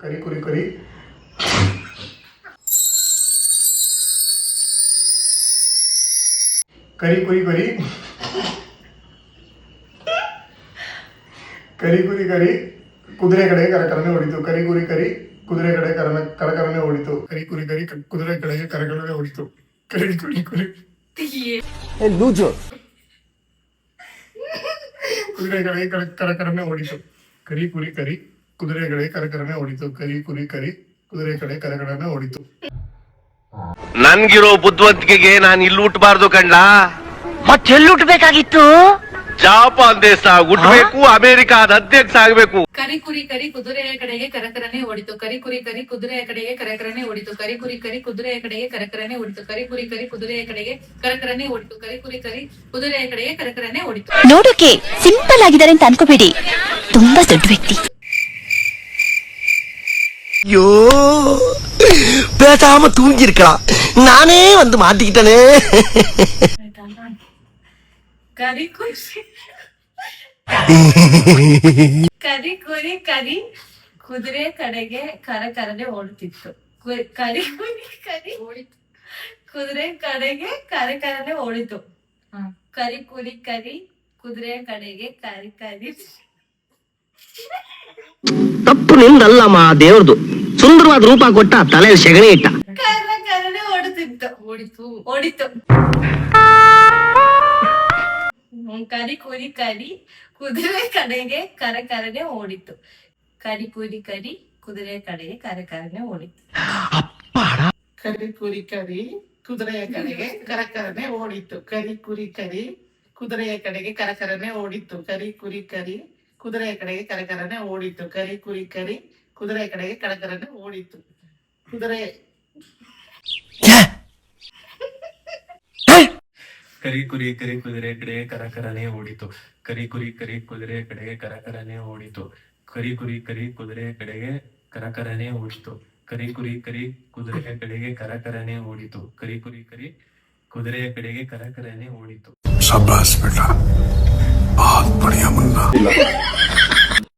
ಕರಿ ಕುರಿ ಕರಿ ಕರಿ ಕುರಿ ಕರಿ ಕರಿ ಕುರಿ ಕರಿ ಕುದುರೆ ಕಡೆ ಕರಕರನೆ ಹೊಡಿತು. ಕರಿ ಕುರಿ ಕರಿ ಕುದುರೆ ಕಡೆ ಕರಕರನೆ ಹೊಡಿತು. ಕರಿ ಕುರಿ ಕರಿ ಕುದುರೆ ಕಡೆಗೆ ಕರಕರನೆ ಹೊಡಿತು. ಕರಿ ಕುರಿ ಕುರಿ ಲೂಜು ಕುದುರೆ ಕಡೆಗೆ ಕರಕರನೆ ಹೊಡಿತು. ಕರಿ ಕುರಿ ಕರಿ ಕುದುರೆ ಕಡೆ ಕರಕರನೆ ಹೊಡಿತು. ಕರಿ ಕುರಿ ಕರಿ ಕುದುರೆ ಕಡೆ ಕರಕರನೆ ಹೊಡಿತು. ನನ್ಗಿರೋ ಬುದ್ಧಿವಂತಿಕೆಗೆ ನಾನು ಇಲ್ಲಿ ಹುಟ್ಟಬಾರ್ದು ಕಂಡ, ಮತ್ತೆಲ್ಲಿ ಹುಟ್ಟಬೇಕಾಗಿತ್ತು? ಜಾಪಾನ್ ದೇಶ ಹುಟ್ಟಬೇಕು, ಅಮೆರಿಕಾದ ಅಧ್ಯಕ್ಷ ಆಗ್ಬೇಕು. ಕರಿ ಕುರಿ ಕರಿ ಕುದುರೆಯ ಕಡೆಗೆ ಕರಕರನೆ ಓಡಿತು. ಕರಿ ಕುರಿ ಕರಿ ಕುದುರೆಯ ಕಡೆಗೆ ಕರಕರನೆ ಓಡಿತು. ಕರಿ ಕುರಿ ಕರಿ ಕುದುರೆಯ ಕಡೆಗೆ ಕರಕರನೆ ಓಡಿತು. ಕರಿ ಕುರಿ ಕರಿ ಕುದುರೆಯ ಕಡೆಗೆ ಕರಕರನೆ ಓಡಿತು. ಕರಿ ಕುರಿ ಕರಿ ಕುದುರೆಯ ಕಡೆಗೆ ಕರಕರನೆ ಓಡಿತು. ನೋಡೋಕೆ ಸಿಂಪಲ್ ಆಗಿದ್ದಾರೆ ಅಂತ ಅನ್ಕೋಬೇಡಿ, ತುಂಬಾ ದೊಡ್ಡ ವ್ಯಕ್ತಿ. ஐயோ பேசாம தூங்கி இருக்கலாம், நானே வந்து மாட்டிக்கிட்டனே. ಕರಿ ಕುರಿ ಕರಿ ಕುರಿ ಕರಿ ಕುದುರೆ ಕಡೆಗೆ ಕರಕರನೆ ಓಡುತ್ತಿತ್ತು. ಕರಿ ಕುರಿ ಕರಿ ಓಡಿತು. ಕುದುರೆ ಕಡೆಗೆ ಕರಕರನೆ ಓಡಿತು. ಕರಿ ಕುರಿ ಕರಿ ಕುದುರೆ ಕಡೆಗೆ ಕರಿ ಕರಿ ತಪ್ಪು ನಿಂದಲ್ಲಮ್ಮ, ದೇವ್ರದು. ಸುಂದರವಾದ ರೂಪ ಕೊಟ್ಟ, ತಲೆ ಸೆಗಣಿ ಇಟ್ಟ. ಕರಕರನೆ ಓಡುತ್ತಿತ್ತು. ಓಡಿತು. ಕರಿ ಕುರಿ ಕರಿ ಕುದುರೆ ಕಡೆಗೆ ಕರಕರನೆ ಓಡಿತು. ಕರಿ ಕುರಿ ಕರಿ ಕುದುರೆ ಕಡೆಗೆ ಕರಕರನೆ ಓಡಿತು. ಕರಿ ಕುರಿ ಕರಿ ಕುದುರೆಯ ಕಡೆಗೆ ಕರಕರನೆ ಓಡಿತು. ಕರಿ ಕುರಿ ಕರಿ ಕುದುರೆಯ ಕಡೆಗೆ ಕರಕರನೆ ಓಡಿತು. ಕರಿ ಕುರಿ ಕರಿ ಕುದುರೆಯ ಕಡೆಗೆ ಕರಕರನೆ ಓಡಿತು. ಕರಿ ಕುರಿ ಕರಿ ಕುದುರೆಯ ಕಡೆಗೆ ಕರಕರನೆ ಓಡಿತು. ಕುದುರೆ ಕರಿ ಕುರಿ ಕರಿ ಕುದುರೆ ಕಡೆಗೆ ಕರಕರನೆ ಓಡಿತು. ಕರಿ ಕುರಿ ಕರಿ ಕುದುರೆ ಕಡೆಗೆ ಕರಕರನೆ ಓಡಿತು. ಕರಿ ಕುರಿ ಕರಿ ಕುದುರೆ ಕಡೆಗೆ ಕರಕರನೆ ಓಡಿತು. ಕರಿ ಕುರಿ ಕರಿ ಕುದುರೆ ಕಡೆಗೆ ಕರಕರನೆ ಓಡಿತು. ಕರಿ ಕುರಿ ಕರಿ ಕುದುರೆಯ ಕಡೆಗೆ ಕರಕರನೆ ಓಡಿತು. शाबाश बेटा, बहुत बढ़िया मुन्ना.